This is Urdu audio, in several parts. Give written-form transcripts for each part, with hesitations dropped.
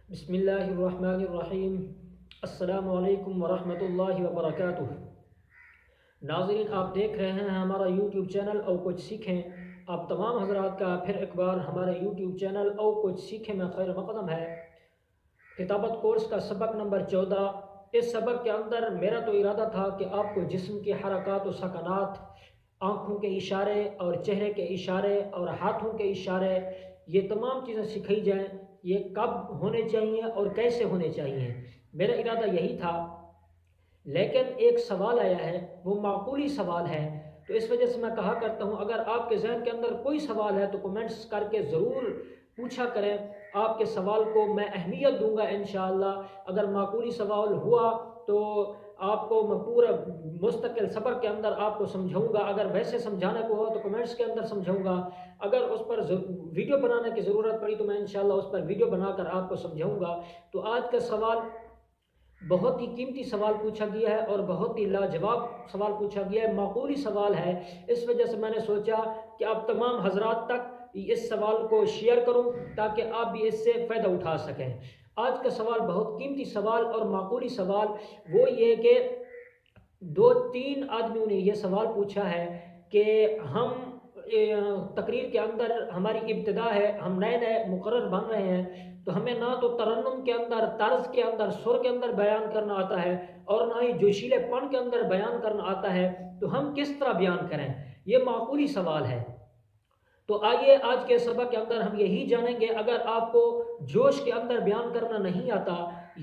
بسم اللہ الرحمن الرحیم۔ السلام علیکم ورحمۃ اللہ وبرکاتہ۔ ناظرین، آپ دیکھ رہے ہیں ہمارا یوٹیوب چینل او کچھ سیکھیں۔ آپ تمام حضرات کا پھر ایک بار ہمارے یوٹیوب چینل او کچھ سیکھیں میں خیر مقدم ہے۔ کتابت کورس کا سبق نمبر 14۔ اس سبق کے اندر میرا تو ارادہ تھا کہ آپ کو جسم کی حرکات و سکنات، آنکھوں کے اشارے اور چہرے کے اشارے اور ہاتھوں کے اشارے، یہ تمام چیزیں سکھائی جائیں۔ یہ کب ہونے چاہیے اور کیسے ہونے چاہیے، میرا ارادہ یہی تھا۔ لیکن ایک سوال آیا ہے، وہ معقولی سوال ہے، تو اس وجہ سے میں کہا کرتا ہوں اگر آپ کے ذہن کے اندر کوئی سوال ہے تو کمنٹس کر کے ضرور پوچھا کریں۔ آپ کے سوال کو میں اہمیت دوں گا انشاءاللہ۔ اگر معقولی سوال ہوا تو آپ کو میں پورا مستقل سبق کے اندر آپ کو سمجھاؤں گا، اگر ویسے سمجھانے کو ہو تو کمنٹس کے اندر سمجھاؤں گا، اگر اس پر ویڈیو بنانے کی ضرورت پڑی تو میں انشاءاللہ اس پر ویڈیو بنا کر آپ کو سمجھاؤں گا۔ تو آج کا سوال بہت ہی قیمتی سوال پوچھا گیا ہے اور بہت ہی لاجواب سوال پوچھا گیا ہے، معقولی سوال ہے۔ اس وجہ سے میں نے سوچا کہ آپ تمام حضرات تک اس سوال کو شیئر کروں تاکہ آپ بھی اس سے فائدہ اٹھا سکیں۔ آج کا سوال بہت قیمتی سوال اور معقولی سوال وہ یہ کہ 2-3 آدمیوں نے یہ سوال پوچھا ہے کہ ہم تقریر کے اندر ہماری ابتدا ہے، ہم نئے نئے مقرر بن رہے ہیں، تو ہمیں نہ تو ترنم کے اندر، طرز کے اندر، سر کے اندر بیان کرنا آتا ہے اور نہ ہی جوشیلے پن کے اندر بیان کرنا آتا ہے، تو ہم کس طرح بیان کریں؟ یہ معقولی سوال ہے۔ تو آئیے آج کے سبق کے اندر ہم یہی جانیں گے، اگر آپ کو جوش کے اندر بیان کرنا نہیں آتا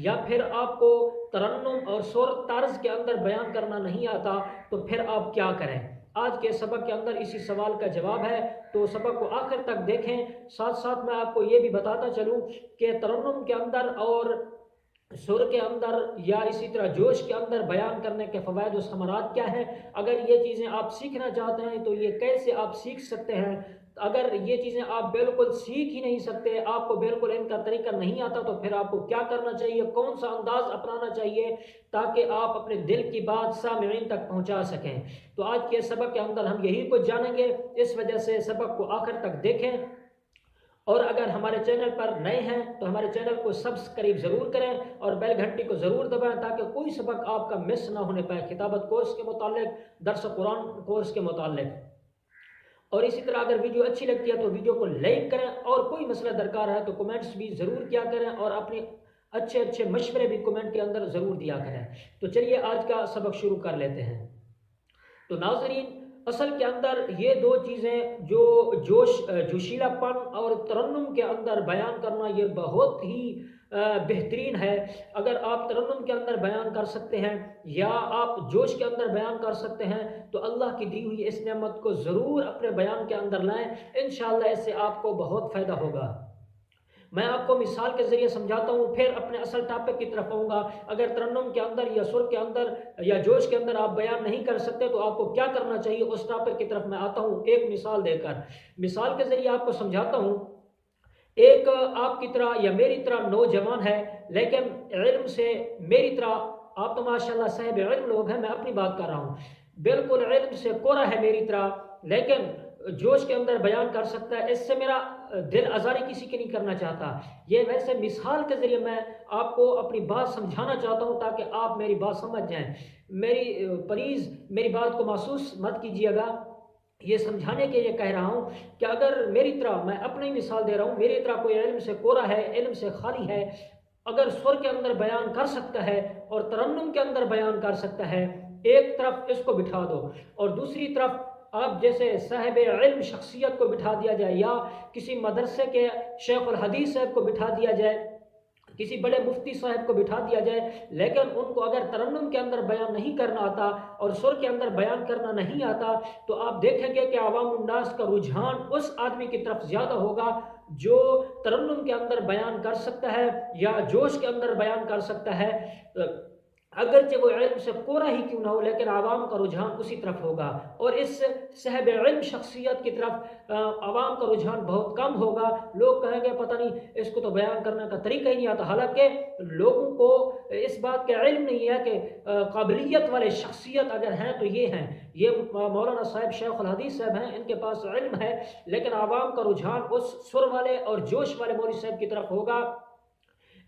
یا پھر آپ کو ترنم اور سر طرز کے اندر بیان کرنا نہیں آتا تو پھر آپ کیا کریں؟ آج کے سبق کے اندر اسی سوال کا جواب ہے، تو سبق کو آخر تک دیکھیں۔ ساتھ ساتھ میں آپ کو یہ بھی بتاتا چلوں کہ ترنم کے اندر اور سر کے اندر یا اسی طرح جوش کے اندر بیان کرنے کے فوائد و ثمرات کیا ہیں، اگر یہ چیزیں آپ سیکھنا چاہتے ہیں تو یہ کیسے آپ سیکھ سکتے ہیں۔ اگر یہ چیزیں آپ بالکل سیکھ ہی نہیں سکتے، آپ کو بالکل ان کا طریقہ نہیں آتا، تو پھر آپ کو کیا کرنا چاہیے، کون سا انداز اپنانا چاہیے تاکہ آپ اپنے دل کی بات سامعین تک پہنچا سکیں۔ تو آج کے سبق کے اندر ہم یہی کچھ جانیں گے، اس وجہ سے سبق کو آخر تک دیکھیں۔ اور اگر ہمارے چینل پر نئے ہیں تو ہمارے چینل کو سبسکرائب ضرور کریں اور بیل گھنٹی کو ضرور دبائیں تاکہ کوئی سبق آپ کا مس نہ ہونے پائے، کتابت کورس کے متعلق، درس قرآن کورس کے متعلق۔ اور اسی طرح اگر ویڈیو اچھی لگتی ہے تو ویڈیو کو لائک کریں، اور کوئی مسئلہ درکار ہے تو کمنٹس بھی ضرور کیا کریں اور اپنے اچھے مشورے بھی کمنٹ کے اندر ضرور دیا کریں۔ تو چلیے آج کا سبق شروع کر لیتے ہیں۔ تو ناظرین، اصل کے اندر یہ دو چیزیں جو جوشیلا پن اور ترنم کے اندر بیان کرنا، یہ بہت ہی بہترین ہے۔ اگر آپ ترنم کے اندر بیان کر سکتے ہیں یا آپ جوش کے اندر بیان کر سکتے ہیں تو اللہ کی دی ہوئی اس نعمت کو ضرور اپنے بیان کے اندر لائیں، انشاءاللہ اس سے آپ کو بہت فائدہ ہوگا۔ میں آپ کو مثال کے ذریعے سمجھاتا ہوں، پھر اپنے اصل ٹاپک کی طرف آؤں گا۔ اگر ترنم کے اندر یا سر کے اندر یا جوش کے اندر آپ بیان نہیں کر سکتے تو آپ کو کیا کرنا چاہیے، اس ٹاپک کی طرف میں آتا ہوں ایک مثال دے کر۔ مثال کے ذریعے آپ کو سمجھاتا ہوں، ایک آپ کی طرح یا میری طرح نوجوان ہے، لیکن علم سے میری طرح، آپ تو ماشاءاللہ صاحب علم لوگ ہیں، میں اپنی بات کر رہا ہوں، بالکل علم سے کوڑا ہے میری طرح، لیکن جوش کے اندر بیان کر سکتا ہے۔ اس سے میرا دل آزاری کسی کی نہیں کرنا چاہتا، یہ ویسے مثال کے ذریعے میں آپ کو اپنی بات سمجھانا چاہتا ہوں تاکہ آپ میری بات سمجھ جائیں۔ پلیز میری بات کو محسوس مت کیجیے گا، یہ سمجھانے کے لیے کہہ رہا ہوں کہ اگر میری طرح، میں اپنی مثال دے رہا ہوں، میری طرح کوئی علم سے کوڑا ہے، علم سے خالی ہے، اگر سر کے اندر بیان کر سکتا ہے اور ترنم کے اندر بیان کر سکتا ہے، ایک طرف اس کو بٹھا دو اور دوسری طرف آپ جیسے صاحب علم شخصیت کو بٹھا دیا جائے یا کسی مدرسے کے شیخ الحدیث صاحب کو بٹھا دیا جائے، کسی بڑے مفتی صاحب کو بٹھا دیا جائے، لیکن ان کو اگر ترنم کے اندر بیان نہیں کرنا آتا اور سر کے اندر بیان کرنا نہیں آتا تو آپ دیکھیں گے کہ عوام الناس کا رجحان اس آدمی کی طرف زیادہ ہوگا جو ترنم کے اندر بیان کر سکتا ہے یا جوش کے اندر بیان کر سکتا ہے، اگرچہ وہ علم سے کوڑا ہی کیوں نہ ہو، لیکن عوام کا رجحان اسی طرف ہوگا، اور اس صاحب علم شخصیت کی طرف عوام کا رجحان بہت کم ہوگا۔ لوگ کہیں گے پتہ نہیں اس کو تو بیان کرنے کا طریقہ ہی نہیں آتا، حالانکہ لوگوں کو اس بات کا علم نہیں ہے کہ قابلیت والے شخصیت اگر ہیں تو یہ ہیں، یہ مولانا صاحب شیخ الحدیث صاحب ہیں، ان کے پاس علم ہے، لیکن عوام کا رجحان اس سر والے اور جوش والے مولوی صاحب کی طرف ہوگا۔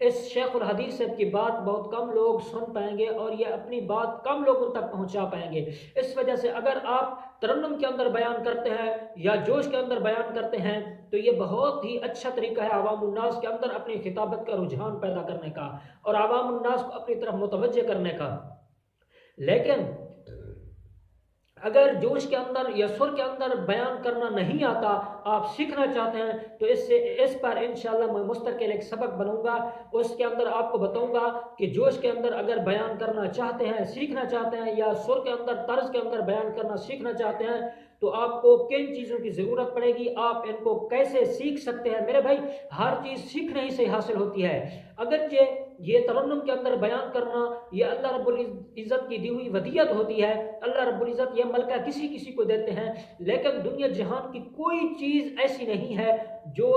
اس شیخ الحدیث صاحب کی بات بہت کم لوگ سن پائیں گے اور یہ اپنی بات کم لوگوں تک پہنچا پائیں گے۔ اس وجہ سے اگر آپ ترنم کے اندر بیان کرتے ہیں یا جوش کے اندر بیان کرتے ہیں تو یہ بہت ہی اچھا طریقہ ہے عوام الناس کے اندر اپنی خطابت کا رجحان پیدا کرنے کا اور عوام الناس کو اپنی طرف متوجہ کرنے کا۔ لیکن اگر جوش کے اندر یا سر کے اندر بیان کرنا نہیں آتا، آپ سیکھنا چاہتے ہیں تو اس پر انشاءاللہ میں مستقل ایک سبق بناؤں گا، اس کے اندر آپ کو بتاؤں گا کہ جوش کے اندر اگر بیان کرنا چاہتے ہیں، سیکھنا چاہتے ہیں، یا سر کے اندر طرز کے اندر بیان کرنا سیکھنا چاہتے ہیں تو آپ کو کن چیزوں کی ضرورت پڑے گی، آپ ان کو کیسے سیکھ سکتے ہیں۔ میرے بھائی ہر چیز سیکھنے ہی سے حاصل ہوتی ہے۔ اگرچہ یہ ترنم کے اندر بیان کرنا یہ اللہ رب العزت کی دی ہوئی ودیت ہوتی ہے، اللہ رب العزت یہ ملکہ کسی کسی کو دیتے ہیں، لیکن دنیا جہان کی کوئی چیز ایسی نہیں ہے جو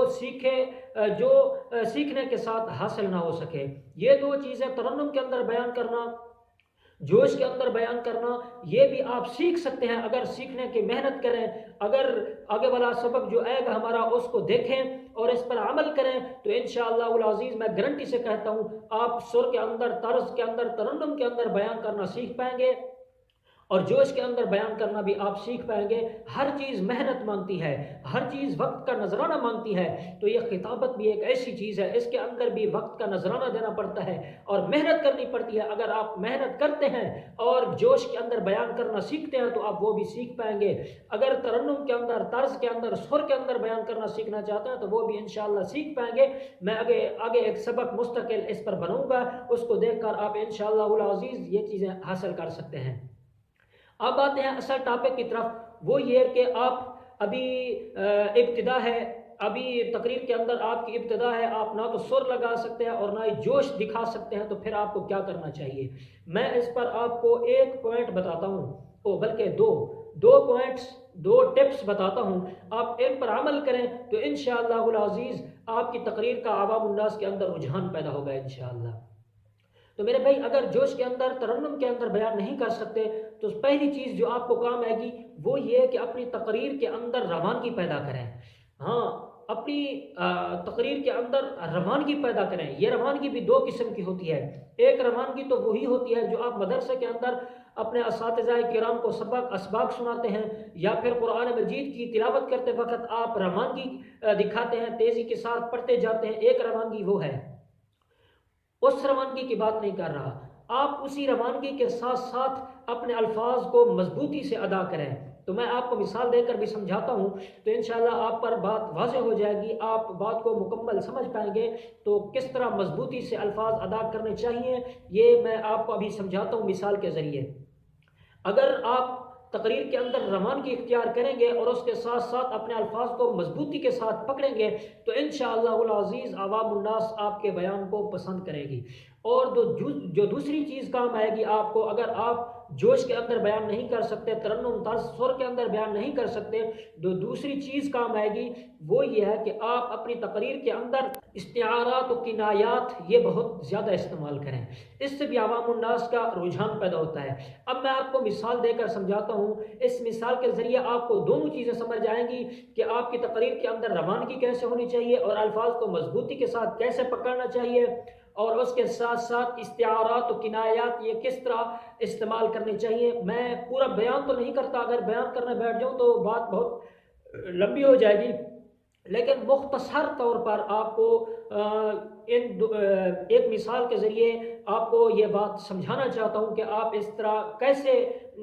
سیکھنے کے ساتھ حاصل نہ ہو سکے۔ یہ دو چیزیں ترنم کے اندر بیان کرنا، جوش کے اندر بیان کرنا، یہ بھی آپ سیکھ سکتے ہیں اگر سیکھنے کی محنت کریں، اگر آگے والا سبق جو آئے گا ہمارا اس کو دیکھیں اور اس پر عمل کریں تو انشاءاللہ العزیز میں گارنٹی سے کہتا ہوں آپ سر کے اندر، طرز کے اندر، ترنم کے اندر بیان کرنا سیکھ پائیں گے اور جوش کے اندر بیان کرنا بھی آپ سیکھ پائیں گے۔ ہر چیز محنت مانگتی ہے، ہر چیز وقت کا نذرانہ مانگتی ہے، تو یہ خطابت بھی ایک ایسی چیز ہے، اس کے اندر بھی وقت کا نذرانہ دینا پڑتا ہے اور محنت کرنی پڑتی ہے۔ اگر آپ محنت کرتے ہیں اور جوش کے اندر بیان کرنا سیکھتے ہیں تو آپ وہ بھی سیکھ پائیں گے۔ اگر ترنم کے اندر، طرز کے اندر، سر کے اندر بیان کرنا سیکھنا چاہتے ہیں تو وہ بھی انشاءاللہ سیکھ پائیں گے۔ میں آگے ایک سبق مستقل اس پر بناؤں گا، اس کو دیکھ کر آپ انشاءاللہ العزیز یہ چیزیں حاصل کر سکتے ہیں۔ اب آتے ہیں اصل ٹاپک کی طرف، وہ یہ کہ آپ ابھی ابتدا ہے، ابھی تقریر کے اندر آپ کی ابتدا ہے، آپ نہ تو سر لگا سکتے ہیں اور نہ ہی جوش دکھا سکتے ہیں، تو پھر آپ کو کیا کرنا چاہیے؟ میں اس پر آپ کو ایک پوائنٹ بتاتا ہوں، بلکہ دو پوائنٹس، دو ٹپس بتاتا ہوں، آپ ان پر عمل کریں تو انشاءاللہ العزیز آپ کی تقریر کا عوام الناس کے اندر رجحان پیدا ہوگا انشاءاللہ۔ تو میرے بھائی اگر جوش کے اندر، ترنم کے اندر بیان نہیں کر سکتے تو پہلی چیز جو آپ کو کام آئے گی وہ یہ کہ اپنی تقریر کے اندر روانگی پیدا کریں۔ ہاں، اپنی تقریر کے اندر روانگی پیدا کریں۔ یہ روانگی بھی دو قسم کی ہوتی ہے۔ ایک روانگی تو وہی ہوتی ہے جو آپ مدرسے کے اندر اپنے اساتذہ کرام کو اسباق سناتے ہیں یا پھر قرآن مجید کی تلاوت کرتے وقت آپ روانگی دکھاتے ہیں، تیزی کے ساتھ پڑھتے جاتے ہیں، ایک روانگی وہ ہے۔ اس روانگی کی بات نہیں کر رہا، آپ اسی روانگی کے ساتھ ساتھ اپنے الفاظ کو مضبوطی سے ادا کریں۔ تو میں آپ کو مثال دے کر بھی سمجھاتا ہوں تو انشاءاللہ آپ پر بات واضح ہو جائے گی، آپ بات کو مکمل سمجھ پائیں گے تو کس طرح مضبوطی سے الفاظ ادا کرنے چاہیے، یہ میں آپ کو ابھی سمجھاتا ہوں مثال کے ذریعے۔ اگر آپ تقریر کے اندر روانگی اختیار کریں گے اور اس کے ساتھ ساتھ اپنے الفاظ کو مضبوطی کے ساتھ پکڑیں گے تو انشاءاللہ العزیز عوام الناس آپ کے بیان کو پسند کرے گی۔ اور جو دوسری چیز کام آئے گی آپ کو، اگر آپ جوش کے اندر بیان نہیں کر سکتے، ترنم، طرز، سر کے اندر بیان نہیں کر سکتے، تو دوسری چیز کام آئے گی وہ یہ ہے کہ آپ اپنی تقریر کے اندر استعارات و کنایات یہ بہت زیادہ استعمال کریں، اس سے بھی عوام الناس کا رجحان پیدا ہوتا ہے۔ اب میں آپ کو مثال دے کر سمجھاتا ہوں، اس مثال کے ذریعے آپ کو دونوں چیزیں سمجھ آئیں گی کہ آپ کی تقریر کے اندر روانگی کیسے ہونی چاہیے اور الفاظ کو مضبوطی کے ساتھ کیسے پکڑنا چاہیے، اور اس کے ساتھ ساتھ استعارات و کنایات یہ کس طرح استعمال کرنے چاہیے۔ میں پورا بیان تو نہیں کرتا، اگر بیان کرنے بیٹھ جاؤں تو بات بہت لمبی ہو جائے گی، لیکن مختصر طور پر آپ کو ایک مثال کے ذریعے آپ کو یہ بات سمجھانا چاہتا ہوں کہ آپ اس طرح کیسے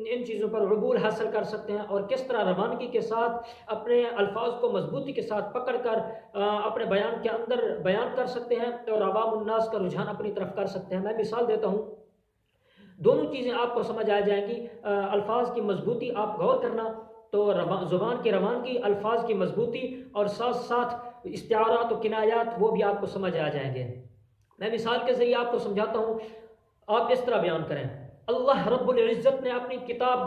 ان چیزوں پر عبور حاصل کر سکتے ہیں اور کس طرح روانگی کے ساتھ اپنے الفاظ کو مضبوطی کے ساتھ پکڑ کر اپنے بیان کے اندر بیان کر سکتے ہیں اور عوام الناس کا رجحان اپنی طرف کر سکتے ہیں۔ میں مثال دیتا ہوں، دونوں چیزیں آپ کو سمجھ آ جائیں گی۔ الفاظ کی مضبوطی، آپ غور کرنا تو زبان کی روانگی، الفاظ کی مضبوطی اور ساتھ ساتھ استعارات و کنایات وہ بھی آپ کو سمجھ آ جائیں گے۔ میں مثال کے ذریعے آپ کو سمجھاتا ہوں، آپ اس طرح بیان کریں۔ اللہ رب العزت نے اپنی کتاب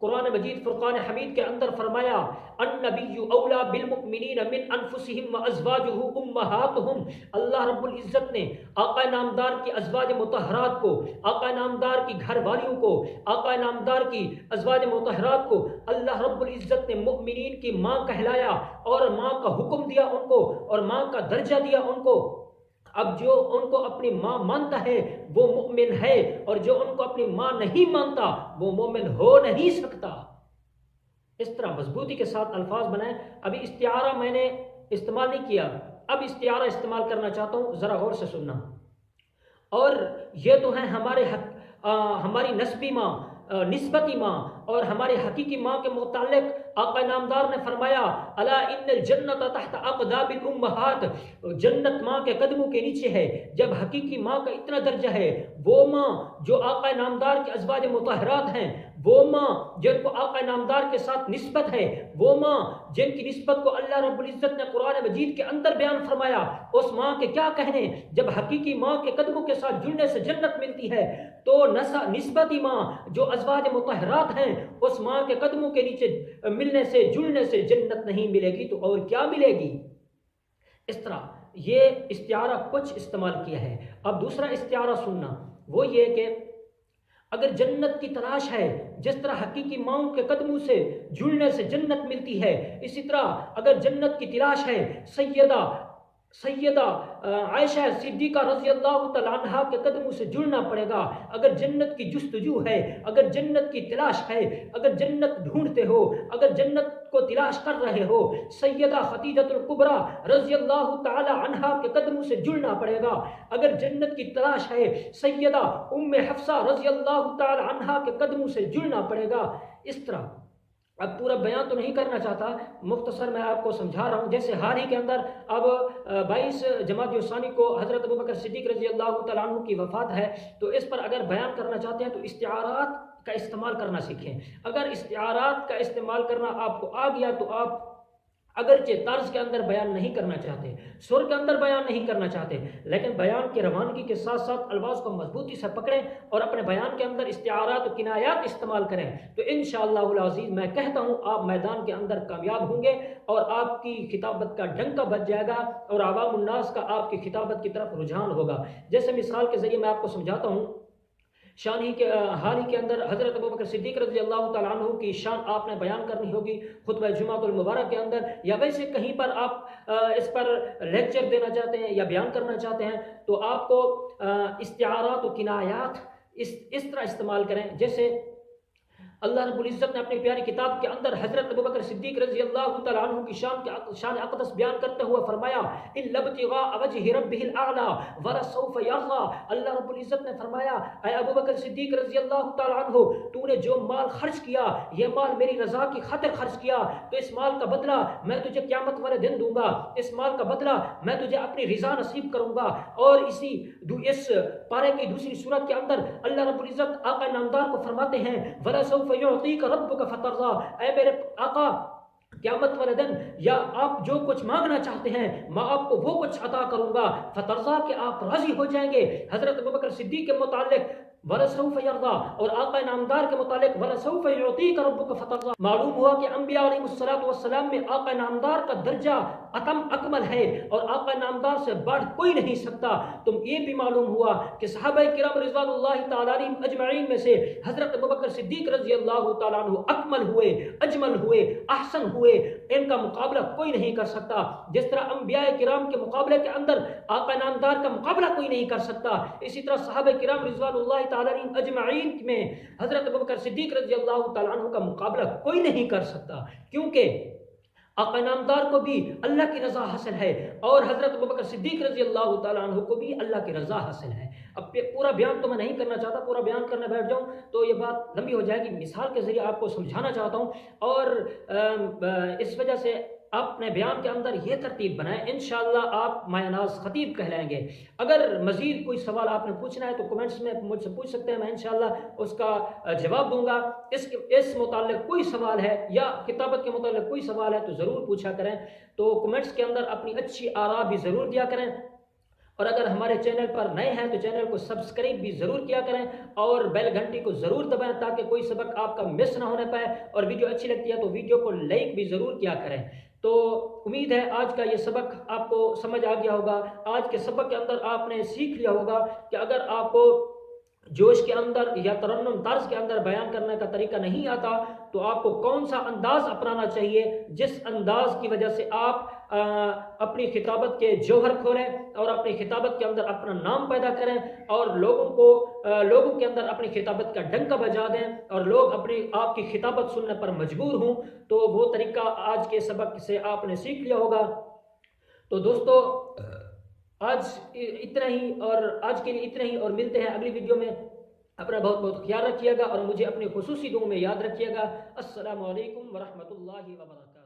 قرآن مجید فرقان حمید کے اندر فرمایا، النبی اولا بالمؤمنین من انفسہم وازواجہ امہاتہم۔ اللہ رب العزت نے آقا نامدار کی ازواج مطہرات کو، آقا نامدار کی گھر والیوں کو، آقا نامدار کی ازواج مطہرات کو اللہ رب العزت نے مؤمنین کی ماں کہلایا اور ماں کا حکم دیا ان کو اور ماں کا درجہ دیا ان کو۔ اب جو ان کو اپنی ماں مانتا ہے وہ مومن ہے، اور جو ان کو اپنی ماں نہیں مانتا وہ مومن ہو نہیں سکتا۔ اس طرح مضبوطی کے ساتھ الفاظ بنائیں۔ ابھی استعارہ میں نے استعمال نہیں کیا، اب استعارہ استعمال کرنا چاہتا ہوں، ذرا غور سے سننا۔ اور یہ تو ہیں ہماری نسبی ماں، نسبتی ماں، اور ہمارے حقیقی ماں کے متعلق آقا نامدار نے فرمایا الا ان الجنت تحت اقدام الامہات، جنت ماں کے قدموں کے نیچے ہے۔ جب حقیقی ماں کا اتنا درجہ ہے، وہ ماں جو آقا نامدار کے ازواج مطہرات ہیں، وہ ماں جن کو آقا نامدار کے ساتھ نسبت ہے، وہ ماں جن کی نسبت کو اللہ رب العزت نے قرآن مجید کے اندر بیان فرمایا، اس ماں کے کیا کہنے جب حقیقی ماں کے قدموں کے ساتھ جڑنے سے جنت ملتی ہے، تو نسبتی ماں جو ازواج مطہرات ہیں، اس ماں کے قدموں کے نیچے ملنے سے جڑنے سے جنت نہیں ملے گی تو اور کیا ملے گی؟ اس طرح یہ استعارہ کچھ استعمال کیا ہے۔ اب دوسرا استعارہ سننا، وہ یہ کہ اگر جنت کی تلاش ہے، جس طرح حقیقی ماں کے قدموں سے جڑنے سے جنت ملتی ہے، اسی طرح اگر جنت کی تلاش ہے، سیدہ عائشہ صدیقہ رضی اللہ تعالیٰ عنہ کے قدموں سے جڑنا پڑے گا۔ اگر جنت کی جستجو ہے، اگر جنت کی تلاش ہے، اگر جنت ڈھونڈتے ہو، اگر جنت کو تلاش کر رہے ہو، سیدہ خدیجۃ الکبریٰ رضی اللہ تعالیٰ عنہ کے قدموں سے جڑنا پڑے گا۔ اگر جنت کی تلاش ہے، سیدہ ام حفصہ رضی اللہ تعالیٰ عنہ کے قدموں سے جڑنا پڑے گا۔ اس طرح اب پورا بیان تو نہیں کرنا چاہتا، مختصر میں آپ کو سمجھا رہا ہوں۔ جیسے حال ہی کے اندر اب 22 جمادی الثانی کو حضرت ابوبکر صدیق رضی اللہ تعالیٰ عنہ کی وفات ہے، تو اس پر اگر بیان کرنا چاہتے ہیں تو استعارات کا استعمال کرنا سیکھیں۔ اگر استعارات کا استعمال کرنا آپ کو آ گیا تو آپ اگرچہ طرز کے اندر بیان نہیں کرنا چاہتے، سر کے اندر بیان نہیں کرنا چاہتے، لیکن بیان کی روانگی کے ساتھ ساتھ الفاظ کو مضبوطی سے پکڑیں اور اپنے بیان کے اندر استعارات و کنایات استعمال کریں، تو انشاءاللہ العزیز میں کہتا ہوں آپ میدان کے اندر کامیاب ہوں گے اور آپ کی خطابت کا ڈنکا بج جائے گا اور عوام الناس کا آپ کی خطابت کی طرف رجحان ہوگا۔ جیسے مثال کے ذریعے میں آپ کو سمجھاتا ہوں، حال ہی کے اندر حضرت ابوبکر صدیق رضی اللہ تعالیٰ عنہ کی شان آپ نے بیان کرنی ہوگی خطبہ جمعۃ المبارک کے اندر، یا ویسے کہیں پر آپ اس پر لیکچر دینا چاہتے ہیں یا بیان کرنا چاہتے ہیں، تو آپ کو استعارات و کنایات اس طرح استعمال کریں۔ جیسے اللہ رب العزت نے اپنی پیاری کتاب کے اندر حضرت ابوبکر صدیق رضی اللہ تعالیٰ عنہ کی شان اقدس بیان کرتے ہوئے فرمایا الا ابتغاء وجہ ربہ الاعلی ولسوف یرضی۔ اللہ رب العزت نے فرمایا اے ابوبکر صدیق رضی اللہ تعالیٰ عنہ، تو نے جو مال خرچ کیا، یہ مال میری رضا کی خاطر خرچ کیا، تو اس مال کا بدلہ میں تجھے قیامت والے دن دوں گا، اس مال کا بدلہ میں تجھے اپنی رضا نصیب کروں گا۔ اور اس پارے کی دوسری صورت کے اندر اللہ رب العزت آقا نامدار کو فرماتے ہیں وَلَسَوْفَ يُعْطِيكَ رَبُّكَ فَتَرْضَىٰ، اے میرے آقا قیامت والے دن یا آپ جو کچھ مانگنا چاہتے ہیں میں آپ کو وہ کچھ عطا کروں گا، فترضا کہ آپ راضی ہو جائیں گے۔ حضرت ابوبکر صدیق کے متعلق وَلَسَوْفَ يَرْضَىٰ اور آقا نامدار کے متعلق وَلَسَوْفَ يُعْطِيكَ رَبُّكَ فَتَرْضَىٰ، معلوم ہوا کہ انبیاء علیہ السلام میں آقا نامدار کا درجہ اتم اکمل ہے اور آقا نامدار سے بڑھ کوئی نہیں سکتا۔ تم یہ بھی معلوم ہوا کہ صحابہ کرام رضوان اللہ تعالیٰ علیہم اجمعین میں سے حضرت ابوبکر صدیق رضی اللہ تعالیٰ عنہ اکمل ہوئے، اجمل ہوئے، احسن ہوئے، ان کا مقابلہ کوئی نہیں کر سکتا۔ جس طرح انبیاء کرام کے مقابلے کے اندر آقا نامدار کا مقابلہ کوئی نہیں کر سکتا، اسی طرح صحابہ کرام رضوان اللہ تعالیٰ علیہم اجمعین میں حضرت ابوبکر صدیق رضی اللہ تعالیٰ عنہ کا مقابلہ کوئی نہیں کر سکتا، کیونکہ آقا نامدار کو بھی اللہ کی رضا حاصل ہے اور حضرت ابوبکر صدیق رضی اللہ تعالیٰ عنہ کو بھی اللہ کی رضا حاصل ہے۔ اب پورا بیان تو میں نہیں کرنا چاہتا، پورا بیان کرنے بیٹھ جاؤں تو یہ بات لمبی ہو جائے گی، مثال کے ذریعے آپ کو سمجھانا چاہتا ہوں، اور اس وجہ سے اپنے بیان کے اندر یہ ترتیب بنائیں، انشاءاللہ آپ مایہ ناز خطیب کہلائیں گے۔ اگر مزید کوئی سوال آپ نے پوچھنا ہے تو کمنٹس میں مجھ سے پوچھ سکتے ہیں، میں انشاءاللہ اس کا جواب دوں گا۔ اس متعلق کوئی سوال ہے یا کتابت کے متعلق کوئی سوال ہے تو ضرور پوچھا کریں، تو کمنٹس کے اندر اپنی اچھی آراء بھی ضرور دیا کریں، اور اگر ہمارے چینل پر نئے ہیں تو چینل کو سبسکرائب بھی ضرور کیا کریں اور بیل گھنٹی کو ضرور دبائیں تاکہ کوئی سبق آپ کا مس نہ ہونے پائے، اور ویڈیو اچھی لگتی ہے تو ویڈیو کو لائک بھی ضرور کیا کریں۔ تو امید ہے آج کا یہ سبق آپ کو سمجھ آ گیا ہوگا۔ آج کے سبق کے اندر آپ نے سیکھ لیا ہوگا کہ اگر آپ کو جوش کے اندر یا ترنم طرز کے اندر بیان کرنے کا طریقہ نہیں آتا تو آپ کو کون سا انداز اپنانا چاہیے، جس انداز کی وجہ سے آپ اپنی خطابت کے جوہر کھولیں اور اپنی خطابت کے اندر اپنا نام پیدا کریں اور لوگوں کے اندر اپنی خطابت کا ڈنکا بجا دیں اور لوگ آپ کی خطابت سننے پر مجبور ہوں، تو وہ طریقہ آج کے سبق سے آپ نے سیکھ لیا ہوگا۔ تو دوستو آج اتنا ہی، اور آج کے لیے اتنا ہی، اور ملتے ہیں اگلی ویڈیو میں۔ اپنا بہت بہت خیال رکھیے گا اور مجھے اپنے خصوصی دعاؤں میں یاد رکھیے گا۔ السلام علیکم ورحمۃ اللہ وبرکاتہ۔